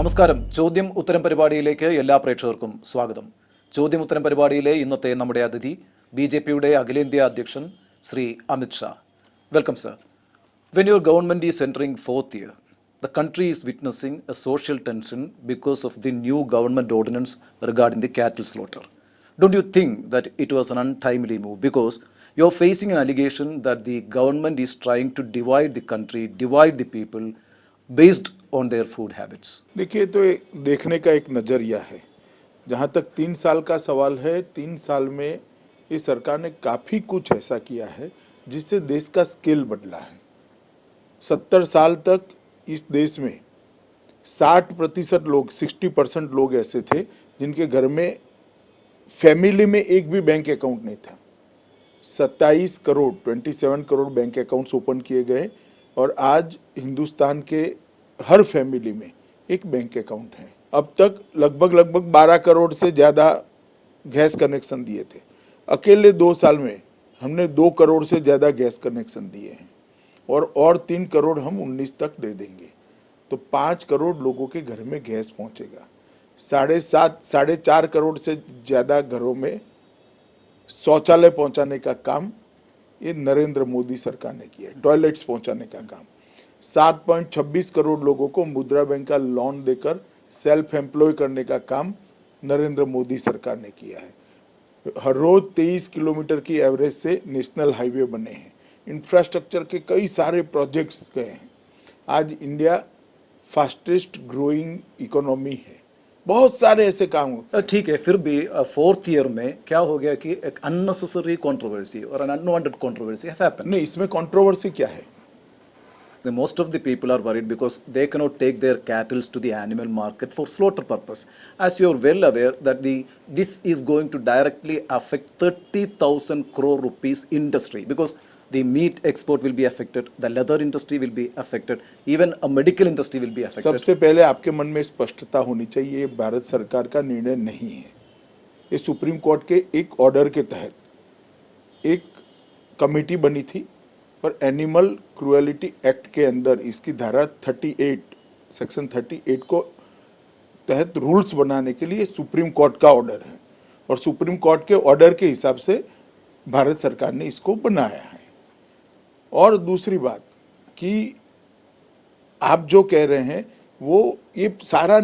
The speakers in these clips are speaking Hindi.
നമസ്കാരം. ചോദ്യം ഉത്തരം പരിപാടിയിലേക്ക് എല്ലാ പ്രേക്ഷകർക്കും സ്വാഗതം. ചോദ്യം ഉത്തരം പരിപാടിയിലെ ഇന്നത്തെ നമ്മുടെ അതിഥി BJPയുടെ അഖിലേന്ത്യാ അധ്യക്ഷൻ Shri Amit Shah. Welcome sir. When your government is entering fourth year, the country is witnessing a social tension because of the new government ordinance regarding the cattle slaughter. Don't you think that it was an untimely move? Because you're facing an allegation that the government is trying to divide the country, divide the people based on their food habits. देखिए, तो देखने का एक नज़रिया है. जहाँ तक 3 साल का सवाल है, 3 साल में ये सरकार ने काफ़ी कुछ ऐसा किया है जिससे देश का स्केल बदला है. 70 साल तक इस देश में 60% लोग 60% लोग ऐसे थे जिनके घर में फैमिली में एक भी बैंक अकाउंट नहीं था. 27 करोड़ बैंक अकाउंट्स ओपन किए गए और आज हिंदुस्तान के हर फैमिली में एक बैंक अकाउंट है. अब तक लगभग 12 करोड़ से ज़्यादा गैस कनेक्शन दिए थे. अकेले 2 साल में हमने 2 करोड़ से ज़्यादा गैस कनेक्शन दिए हैं और 3 करोड़ हम 19 तक दे देंगे. तो 5 करोड़ लोगों के घर में गैस पहुंचेगा. 4.5 करोड़ से ज़्यादा घरों में शौचालय पहुंचाने का काम ये नरेंद्र मोदी सरकार ने किया है. टॉयलेट्स पहुंचाने का काम. 7.26 करोड़ लोगों को मुद्रा बैंक का लोन देकर सेल्फ एम्प्लॉय करने का काम नरेंद्र मोदी सरकार ने किया है. हर रोज 23 किलोमीटर की एवरेज से नेशनल हाईवे बने हैं. इंफ्रास्ट्रक्चर के कई सारे प्रोजेक्ट्स गए हैं. आज इंडिया फास्टेस्ट ग्रोइंग इकोनॉमी है. बहुत सारे ऐसे काम हो. ठीक है, फिर भी फोर्थ ईयर में क्या हो गया कि एक अननेसेसरी कंट्रोवर्सी और an unwanted controversy has happened. नहीं, इसमें कंट्रोवर्सी क्या है? Most of the people are worried because they cannot take their cattle to the animal market for slaughter purpose. As you are well aware that this is going to directly affect 30,000 crore rupees industry, because the meat export will be affected, the leather industry will be affected, even a medical industry will be affected. सबसे पहले आपके मन में स्पष्टता होनी चाहिए, ये भारत सरकार का निर्णय नहीं है. ये सुप्रीम कोर्ट के एक ऑर्डर के तहत एक कमेटी बनी थी और एनिमल क्रूएलिटी एक्ट के अंदर इसकी धारा 38 सेक्शन 38 को तहत रूल्स बनाने के लिए सुप्रीम कोर्ट का ऑर्डर है और सुप्रीम कोर्ट के ऑर्डर के हिसाब से भारत सरकार ने इसको बनाया है. और दूसरी बात कि आप जो कह रहे हैं वो ये सारा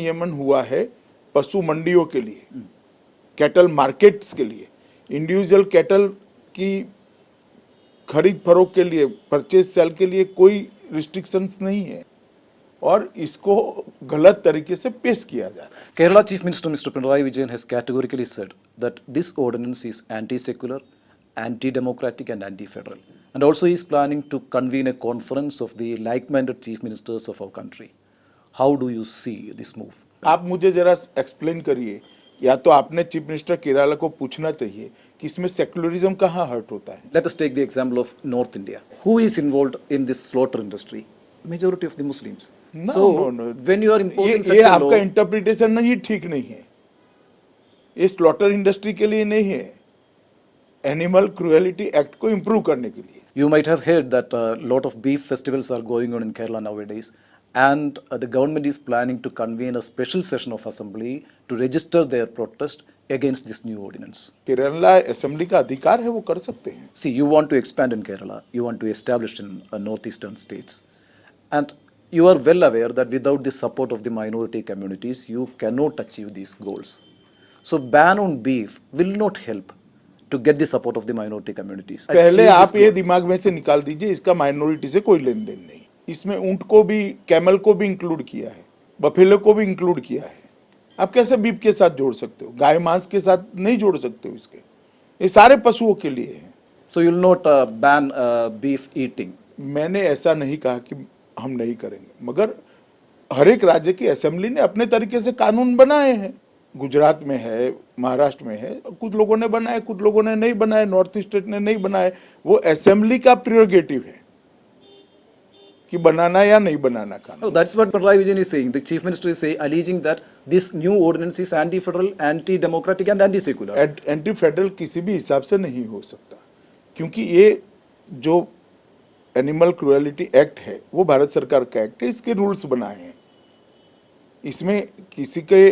नियमन हुआ है पशु मंडियों के लिए, कैटल मार्केट्स के लिए. इंडिविजुअल कैटल की खरीद फरोख्त के लिए, परचेज सेल के लिए कोई रिस्ट्रिक्शंस नहीं है और इसको गलत तरीके से पेश किया जा रहा है. Kerala Chief Minister Mr. Pinarayi Vijayan has categorically said that this ordinance is anti-secular, anti-democratic and anti-federal, and also he is planning to convene a conference of the like-minded chief ministers of our country. How do you see this move? आप मुझे जरा एक्सप्लेन करिए, या तो आपने चीफ मिनिस्टर केरला को पूछना चाहिए कि इसमें सेक्युलरिज्म कहाँ हर्ट होता है. Let us take the example of North India. Who is involved in this slaughter industry? Majority of the Muslims. No. When you are imposing such ये a law, आपका इंटरप्रिटेशन नहीं, ठीक नहीं है. ये स्लॉटर इंडस्ट्री के लिए नहीं है, एनिमल क्रूएलिटी एक्ट को इम्प्रूव करने के लिए. You might have heard that a lot of beef festivals are going on in Kerala nowadays, and the government is planning to convene a special session of assembly to register their protest against this new ordinance. Kerala assembly का अधिकार है, वो कर सकते हैं. See, you want to expand in Kerala, you want to establish in northeastern states, and you are well aware that without the support of the minority communities, you cannot achieve these goals. So ban on beef will not help to get the support of the minority communities. पहले आप ये दिमाग में से निकाल दीजिए, इसका माइनॉरिटी से कोई लेन देन नहीं. इसमें ऊंट को भी, कैमल को भी इंक्लूड किया है, बफेलो को भी इंक्लूड किया है. आप कैसे बीफ के साथ जोड़ सकते हो? गाय मांस के साथ नहीं जोड़ सकते हो. इसके ये सारे पशुओं के लिए है. So you will not ban beef eating. मैंने ऐसा नहीं कहा कि हम नहीं करेंगे, मगर हर एक राज्य की असेंबली ने अपने तरीके से कानून बनाए हैं. गुजरात में है, महाराष्ट्र में है, कुछ लोगों ने बनाए, कुछ लोगों ने नहीं बनाए, नॉर्थ ईस्ट ने नहीं बनाए. वो असेंबली का प्रिरोगेटिव है कि बनाना या नहीं बनाना कानून. No, that's what Pinarayi Vijayan is saying. The chief minister is alleging that this new ordinance is anti-federal, anti-democratic and anti-secular. Anti federal किसी भी हिसाब से नहीं हो सकता, क्योंकि ये जो एनिमल क्रुएलिटी एक्ट है वो भारत सरकार का एक्ट है, इसके रूल्स बनाए हैं। इसमें किसी के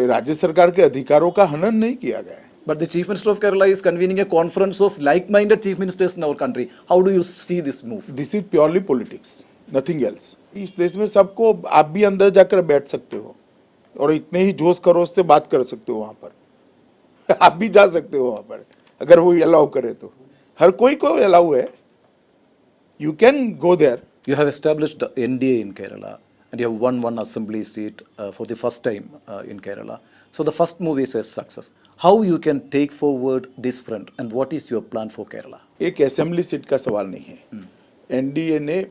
राज्य सरकार के अधिकारों का हनन नहीं किया गया है। But the Chief Minister of Kerala is convening a conference of like-minded chief ministers in our country. How do you see this move? This is purely politics, nothing else. इस देश में सबको, आप भी अंदर जाकर बैठ सकते हो और इतने ही जोश खरोश से बात कर सकते हो वहां पर आप भी जा सकते हो वहां पर, अगर वो अलाउ करे तो। हर कोई को अलाउ है, you can go there. You have established the NDA in Kerala and you have won one assembly seat for the first time in Kerala. So the first move is a success. How you can take forward this front and what is your plan for Kerala? एक असेंबली सीट का सवाल नहीं है। एनडीए ने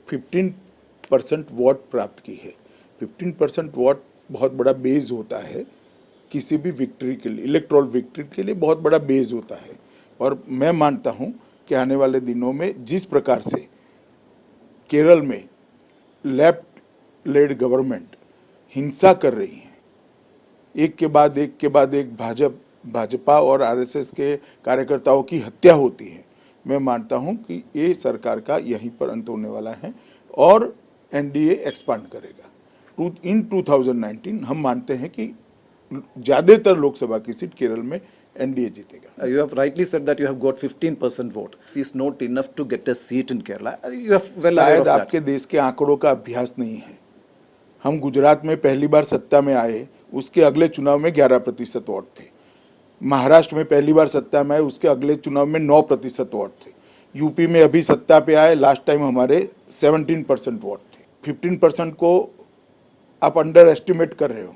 15% वोट प्राप्त की है। 15% वोट बहुत बड़ा बेस होता है किसी भी विक्ट्री के लिए, इलेक्टोरल विक्ट्री के लिए बहुत बड़ा बेस होता है। और मैं मानता हूं कि आने वाले दिनों में जिस प्रकार से केरल में लेफ्ट लेड गवर्नमेंट हिंसा कर रही है, एक के बाद एक भाजपा और आरएसएस के कार्यकर्ताओं की हत्या होती है, मैं मानता हूं कि ये सरकार का यहीं पर अंत होने वाला है और एनडीए एक्सपांड करेगा। इन 2019 हम मानते हैं कि ज़्यादातर लोकसभा की सीट केरल में एनडीए जीतेगा। You have rightly said that you have got 15% vote. This is not enough to get a seat in Kerala. You have well aware शायद of that. आपके देश के आंकड़ों का अभ्यास नहीं है। हम गुजरात में पहली बार सत्ता में आए, उसके अगले चुनाव में 11% वोट थे। महाराष्ट्र में पहली बार सत्ता में आए, उसके अगले चुनाव में 9% वोट थे। यूपी में अभी सत्ता पे आए, लास्ट टाइम हमारे 17% वोट थे। 15% को आप अंडर एस्टिमेट कर रहे हो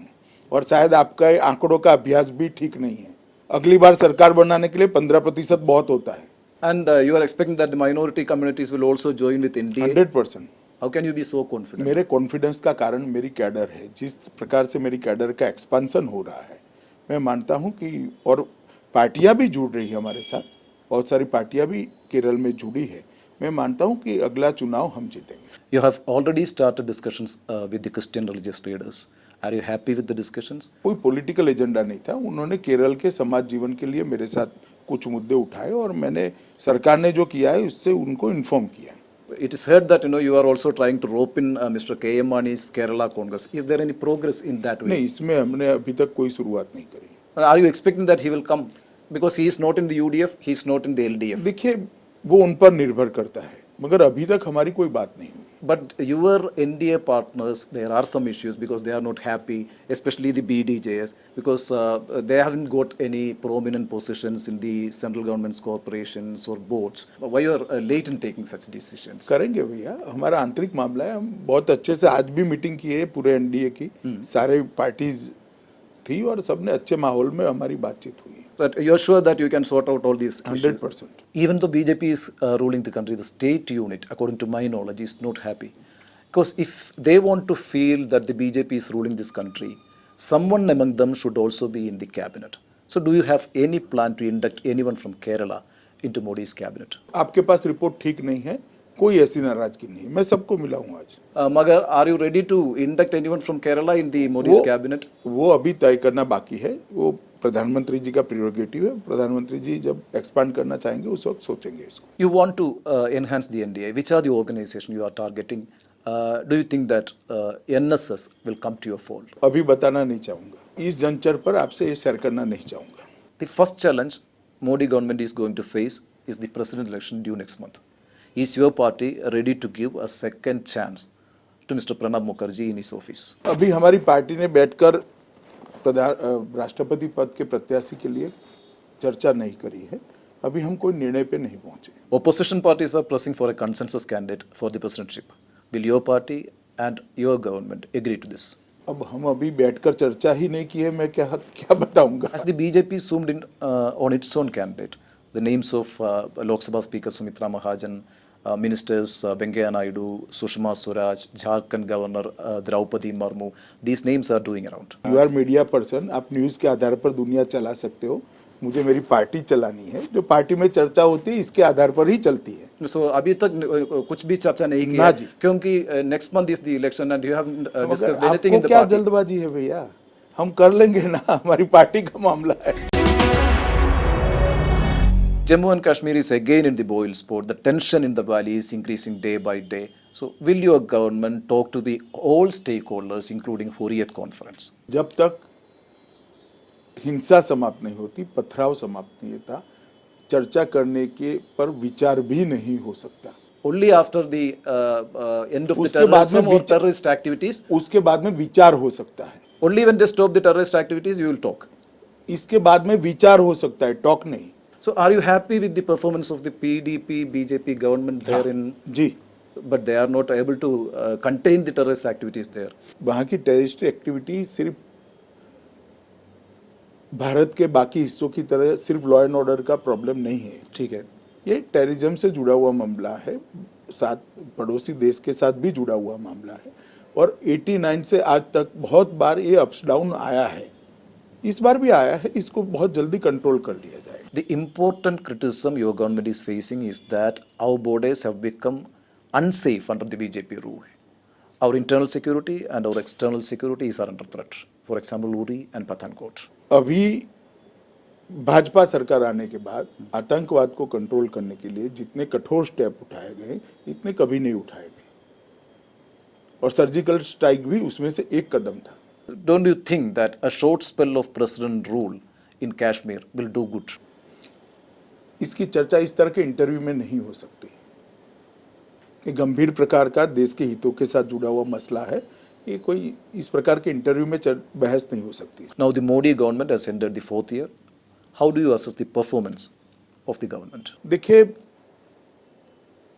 और शायद आपका आंकड़ों का अभ्यास भी ठीक नहीं है। अगली बार सरकार बनाने के लिए 15% बहुत होता है। And you are expecting that the minority communities will also join with NDA. 100%। How can you be so confident? मेरे कॉन्फिडेंस का कारण मेरी कैडर है। जिस प्रकार से मेरी कैडर का एक्सपांसन हो रहा है, मैं मानता हूं कि, और पार्टियां भी जुड़ रही है हमारे साथ, बहुत सारी पार्टियां भी केरल में जुड़ी है, मैं मानता हूं कि अगला चुनाव हम जीतेंगे। You have already started discussions with the Christian religious leaders. Are you happy with the discussions? कोई पॉलिटिकल एजेंडा नहीं था, उन्होंने केरल के समाज जीवन के लिए मेरे साथ कुछ मुद्दे उठाए और मैंने सरकार ने जो किया है उससे उनको इन्फॉर्म किया। It is heard that you are also trying to rope in Mr. K.M. Mani's Kerala Congress. Is there any progress in that way? नहीं, इसमें हमने अभी तक कोई शुरुआत नहीं करी। Are you expecting that he will come? Because he is not in the UDF, he is not in the LDF. देखिए, वो उन पर निर्भर करता है, मगर अभी तक हमारी कोई बात नहीं हुई। But your NDA partners, there are some issues because they are not happy, especially the BDJS, because they haven't got any prominent positions in the central government's corporations or boards. Why you are late in taking such decisions? करेंगे भैया, हमारा आंतरिक मामला है। हम बहुत अच्छे से आज भी मीटिंग की है पूरे एनडीए की, सारे पार्टीज थी और सबने अच्छे माहौल में हमारी बातचीत हुई। But you are sure that you can sort out all these issues? 100%। Even though BJP is ruling the country, the state unit, according to my knowledge, is not happy. Because if they want to feel that the BJP is ruling this country, someone among them should also be in the cabinet. So do you have any plan to induct anyone from Kerala into Modi's cabinet? आपके पास रिपोर्ट ठीक नहीं है, कोई ऐसी नाराजगी नहीं, मैं सबको मिला हूँ आज। Magar, are you ready to induct anyone from Kerala in the Modi's cabinet? वो अभी तय करना बाकी है, वो प्रधानमंत्री जी का प्रियोरिटी है। प्रधानमंत्री जी जब एक्सपांड करना चाहेंगे उस वक्त सोचेंगे इसको। You want to enhance the NDA. Which are the organizations you are targeting? Do you think that NSS will come to your fold? अभी बताना नहीं चाहूँगा, इस जंचर पर आपसे ये शेयर करना नहीं चाहूँगा। The first challenge Modi government is going to face is the president election due next month. Is your party ready to give a second chance to Mr. Pranab Mukherjee in his office? अभी हमारी पार्टी ने बैठकर राष्ट्रपति पद के प्रत्याशी के लिए चर्चा नहीं करी है। अभी हम कोई निर्णय पे नहीं पहुंचे। Opposition parties are pressing for a consensus candidate for the presidentship. Will your party and your government agree to this? अब हम अभी बैठकर चर्चा ही नहीं की है, मैं क्या बताऊंगा। As the BJP zoomed in on its own candidate, the names of Lok Sabha Speaker Sumitra Mahajan, ministers Venkaiah Naidu, Sushma Swaraj, Jharkhand Governor Draupadi Murmu, these names are doing around. You are media person, आप न्यूज़ के आधार पर दुनिया चला सकते हो, मुझे मेरी पार्टी चलानी है। जो पार्टी में चर्चा होती है इसके आधार पर ही चलती है। So अभी तक कुछ भी चर्चा नहीं की ना है जी। क्योंकि next month is the election and you haven't discussed मगर anything in आपको the क्या party. जल्दबाजी है भैया, हम कर लेंगे ना, हमारी पार्टी का मामला है। Jammu and Kashmir is again in the boil spot. The tension in the valley is increasing day by day. So, will your government talk to the all stakeholders, including Hurriyat Conference? जब तक हिंसा समाप्त नहीं होती, पथराव समाप्त नहीं होता, चर्चा करने के पर विचार भी नहीं हो सकता। Only after the end of the उसके बाद में terrorism or terrorist activities, उसके बाद में विचार हो सकता है। only when they stop the terrorist activities, you will talk. इसके बाद में विचार हो सकता है, टॉक नहीं। So, are you happy with the performance of the PDP, BJP government there in? Ji, But they are not able to contain the terrorist activities there. वहाँ की टेररिस्ट एक्टिविटी सिर्फ भारत के बाकी हिस्सों की तरह सिर्फ लॉ एंड ऑर्डर का प्रॉब्लम नहीं है। ठीक है। ये टेररिज्म से जुड़ा हुआ मामला है, साथ पड़ोसी देश के साथ भी जुड़ा हुआ मामला है, और 89 से आज तक बहुत बार ये अप्स डाउन आया है, इस बार भी आया है। इसको बहुत जल्दी कंट्रोल कर लिया जाएगा। The important criticism your government is facing is that our borders have become unsafe under the BJP rule. Our internal security and our external security is under threat. For example, Uri and Pathankot. अभी भाजपा सरकार आने के बाद आतंकवाद को कंट्रोल करने के लिए जितने कठोर स्टेप उठाए गए, इतने कभी नहीं उठाए गए, और सर्जिकल स्ट्राइक भी उसमें से एक कदम था। Don't you think that a short spell of president rule in Kashmir will do good? इसकी चर्चा इस तरह के इंटरव्यू में नहीं हो सकती। ये गंभीर प्रकार का देश के हितों के साथ जुड़ा हुआ मसला है, ये कोई इस प्रकार के इंटरव्यू में बहस नहीं हो सकती। Now the Modi government has entered the 4th year. How do you assess the performance of the government? देखिए,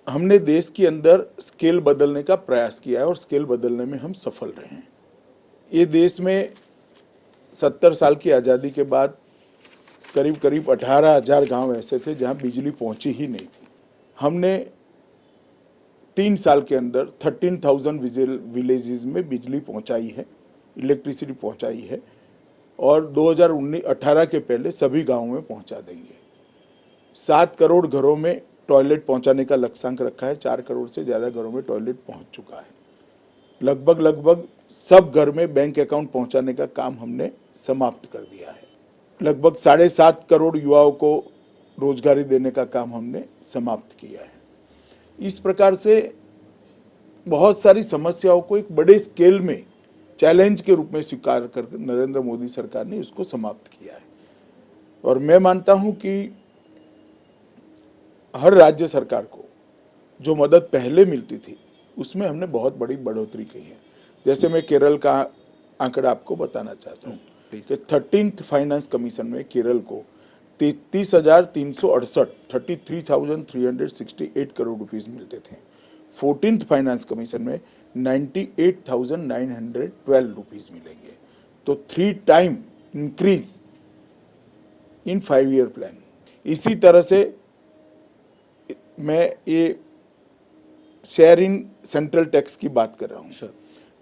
हमने देश के अंदर स्केल बदलने का प्रयास किया है और स्केल बदलने में हम सफल रहे हैं। ये देश में 70 साल की आज़ादी के बाद करीब करीब 18,000 गांव ऐसे थे जहां बिजली पहुंची ही नहीं थी। हमने 3 साल के अंदर 13,000 विलेजेस में बिजली पहुंचाई है, इलेक्ट्रिसिटी पहुंचाई है, और 2018 के पहले सभी गांवों में पहुंचा देंगे। 7 करोड़ घरों में टॉयलेट पहुंचाने का लक्ष्यांक रखा है। 4 करोड़ से ज़्यादा घरों में टॉयलेट पहुंच चुका है। लगभग सब घर में बैंक अकाउंट पहुंचाने का काम हमने समाप्त कर दिया है। लगभग 7.5 करोड़ युवाओं को रोजगारी देने का काम हमने समाप्त किया है। इस प्रकार से बहुत सारी समस्याओं को एक बड़े स्केल में चैलेंज के रूप में स्वीकार कर नरेंद्र मोदी सरकार ने उसको समाप्त किया है। और मैं मानता हूं कि हर राज्य सरकार को जो मदद पहले मिलती थी उसमें हमने बहुत बड़ी बढ़ोतरी की है। जैसे मैं केरल का आंकड़ा आपको बताना चाहता हूँ कि 13th फाइनेंस कमीशन में केरल को 33,368 करोड़ रुपीस मिलते थे। 14th फाइनेंस कमीशन में 98,912 रुपीस मिलेंगे। तो 3 time increase in 5-year plan. इसी तरह से मैं ये शेयर इन सेंट्रल टैक्स की बात कर रहा हूँ।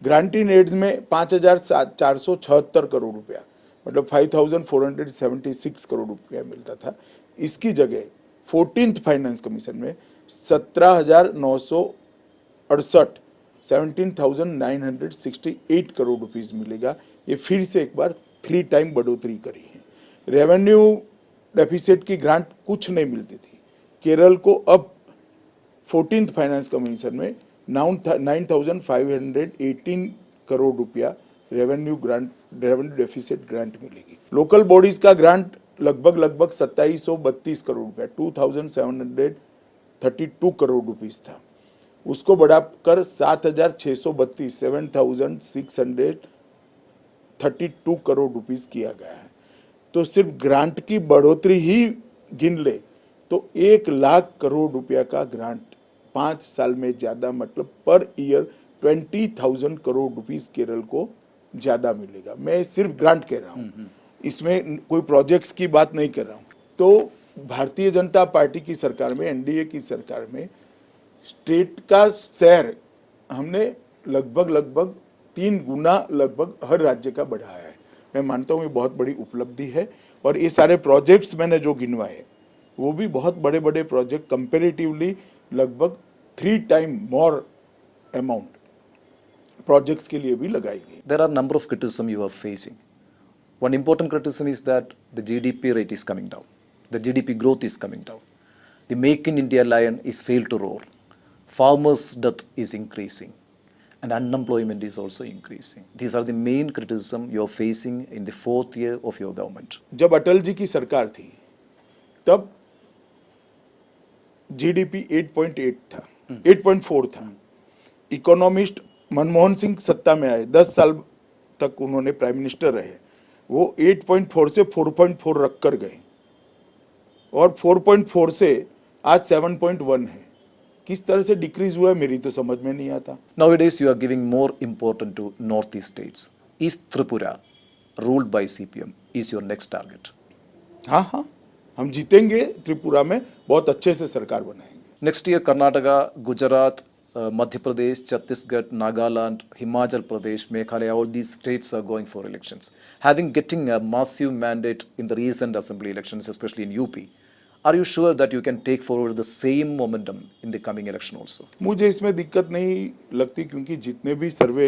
ग्रांट इन एड्स में 5,476 करोड़ रुपया, मतलब 5,476 करोड़ रुपया मिलता था। इसकी जगह 14th फाइनेंस कमीशन में 17,968 17,968 करोड़ रुपीस मिलेगा। ये फिर से एक बार 3 टाइम बढ़ोतरी करी है। रेवेन्यू डेफिसिट की ग्रांट कुछ नहीं मिलती थी। केरल को अब 14th फाइनेंस कमीशन में 9,518 करोड़ रुपया रेवेन्यू डेफिसिट ग्रांट मिलेगी। लोकल बॉडीज का ग्रांट लगभग 2732 करोड़ रुपया 2,732 करोड़ रुपीस था। उसको बढ़ाकर 7,632 7,632 करोड़ रुपीस किया गया है। तो सिर्फ ग्रांट की बढ़ोतरी ही गिन ले तो 1,00,000 करोड़ रुपया का ग्रांट 5 साल में ज्यादा, मतलब per year 20,000 crore rupees Kerala को ज्यादा मिलेगा। मैं सिर्फ ग्रांट कह रहा हूँ, इसमें कोई प्रोजेक्ट्स की बात नहीं कर रहा हूँ। तो भारतीय जनता पार्टी की सरकार में, एनडीए की सरकार में स्टेट का शेयर हमने लगभग 3 गुना लगभग हर राज्य का बढ़ाया है। मैं मानता हूँ ये बहुत बड़ी उपलब्धि है। और ये सारे प्रोजेक्ट्स मैंने जो गिनवाए वो भी बहुत बड़े बड़े प्रोजेक्ट, कंपेरेटिवली लगभग 3 टाइम मोर अमाउंट प्रोजेक्ट्स के लिए भी लगाई गई। There are number of criticism you are facing. One important criticism is that the GDP rate is coming down. The GDP growth is coming down. The Make in India lion is failed to roar. Farmers' death is increasing. And unemployment is also increasing. These are the main criticism you're facing in the fourth year of your government. जब अटल जी की सरकार थी तब जीडीपी 8.8 था, 8.4 था। इकोनॉमिस्ट मनमोहन सिंह सत्ता में आए, 10 साल तक उन्होंने प्राइम मिनिस्टर रहे, वो 8.4 से 4.4 रख कर गए और 4.4 से आज 7.1 है। किस तरह से डिक्रीज हुआ है मेरी तो समझ में नहीं आता। Nowadays, you are giving more importance to northeast states. East Tripura, ruled by CPM, is your next target. हाँ हाँ, हम जीतेंगे त्रिपुरा में, बहुत अच्छे से सरकार बनाएंगे। Next year, Karnataka, Gujarat, Madhya Pradesh, Chhattisgarh, Nagaland, Himachal Pradesh, Meghalaya, all these states are going for elections. Getting a massive mandate in the recent assembly elections, especially in UP, are you sure that you can take forward the same momentum in the coming election also? मुझे इसमें दिक्कत नहीं लगती क्योंकि जितने भी सर्वे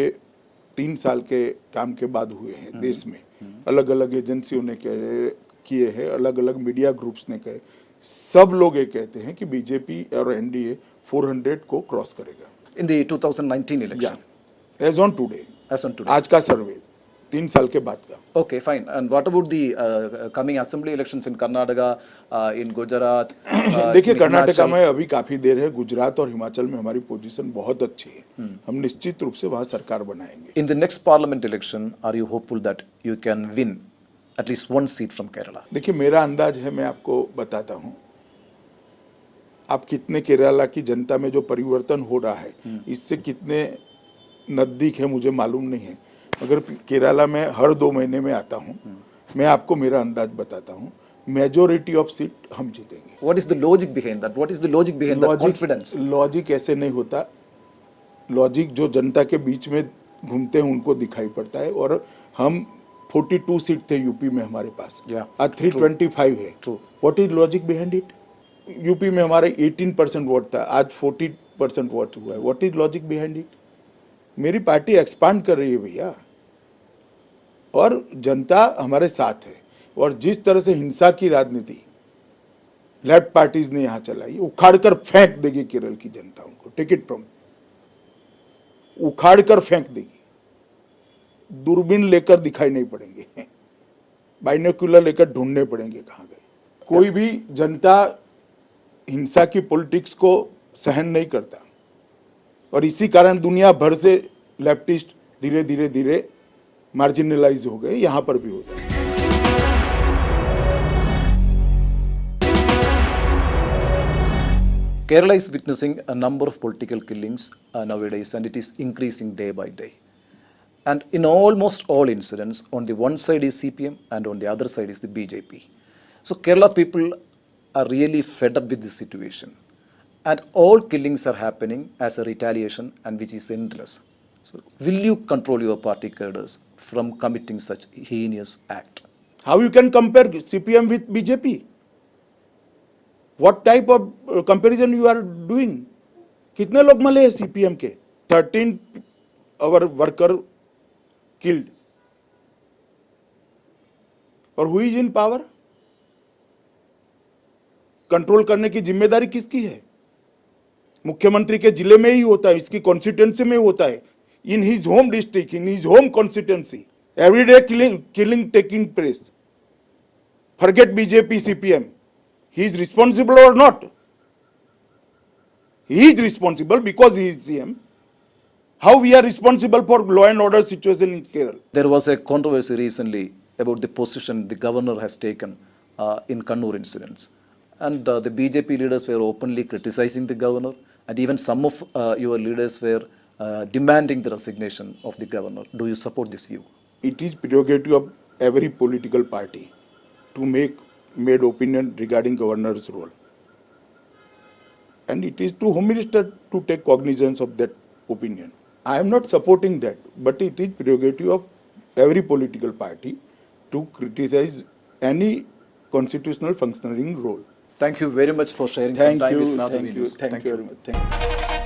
3 साल के काम के बाद हुए हैं देश में, अलग अलग एजेंसियों ने किए हैं, अलग अलग मीडिया ग्रुप्स ने कहे, सब लोग ये कहते हैं कि बीजेपी और एनडीए 400 को क्रॉस करेगा। In the 2019 election? As on today, As on today? आज का सर्वे 3 साल के बाद का। Okay, fine. And what about the coming assembly elections in Karnataka, in Gujarat? देखिए in कर्नाटका Himachal? में अभी काफी देर है, गुजरात और हिमाचल में हमारी पोजीशन बहुत अच्छी है, हम निश्चित रूप से वहाँ सरकार बनाएंगे। In the next parliament election, are you hopeful that you can win at least one seat from Kerala? देखिए मेरा अंदाज है, मैं आपको बताता हूँ, आप कितने केरला की जनता में जो परिवर्तन हो रहा है इससे कितने नजदीक है मुझे मालूम नहीं है, मगर केरला में हर 2 महीने में आता हूँ, मैं आपको मेरा अंदाज बताता हूँ, मेजोरिटी ऑफ सीट हम जीतेंगे। What is the logic behind that? What is the logic behind that confidence? Logic ऐसे नहीं होता, लॉजिक जो जनता के बीच में घूमते हैं उनको दिखाई पड़ता है, और हम 42 सीट थे यूपी में हमारे पास, Yeah, आज 325 है। True. What is logic behind it? UP में हमारे 18% वोट था, आज 40% वोट हुआ है। What is logic behind it? मेरी पार्टी एक्सपांड कर रही है भैया, और जनता हमारे साथ है, और जिस तरह से हिंसा की राजनीति लेफ्ट पार्टीज ने यहाँ चलाई, उखाड़ कर फेंक देगी केरल की जनता उनको, टेक इट फ्रॉम, उखाड़ कर फेंक देगी, दूरबीन लेकर दिखाई नहीं पड़ेंगे, बाइनोक्यूलर लेकर ढूंढने पड़ेंगे कहाँ गए। कोई भी जनता हिंसा की पॉलिटिक्स को सहन नहीं करता, और इसी कारण दुनिया भर से लेफ्टिस्ट धीरे धीरे धीरे मार्जिनलाइज हो गए, यहाँ पर भी हो गए। Kerala is witnessing a number of political killings nowadays, and it is increasing day by day. And in almost all incidents, on the one side is CPM and on the other side is the BJP. So Kerala people are really fed up with this situation. And all killings are happening as a retaliation, and which is endless. So will you control your party cadres from committing such heinous act? How you can compare CPM with BJP? What type of comparison you are doing? कितने लोग मरे हैं CPM के? 13 our worker killed. और who is in power? Control करने की जिम्मेदारी किसकी है? मुख्यमंत्री के जिले में ही होता है, इसकी कॉन्स्टिट्यूंसी में होता है, in his home district, in his home constituency, everyday killing taking place. Forget BJP CPM, he is responsible or not? He is responsible because he is CM. How we are responsible for law and order situation in Kerala? There was a controversy recently about the position the governor has taken in Kannur incidents. And the BJP leaders were openly criticizing the governor, and even some of your leaders were demanding the resignation of the governor. Do you support this view? It is prerogative of every political party to make made opinion regarding governor's role. And it is to Home Minister to take cognizance of that opinion. I am not supporting that, but it is prerogative of every political party to criticize any constitutional functioning role. Thank you very much for sharing some time with Nadu News. Thank you very much. Thank you.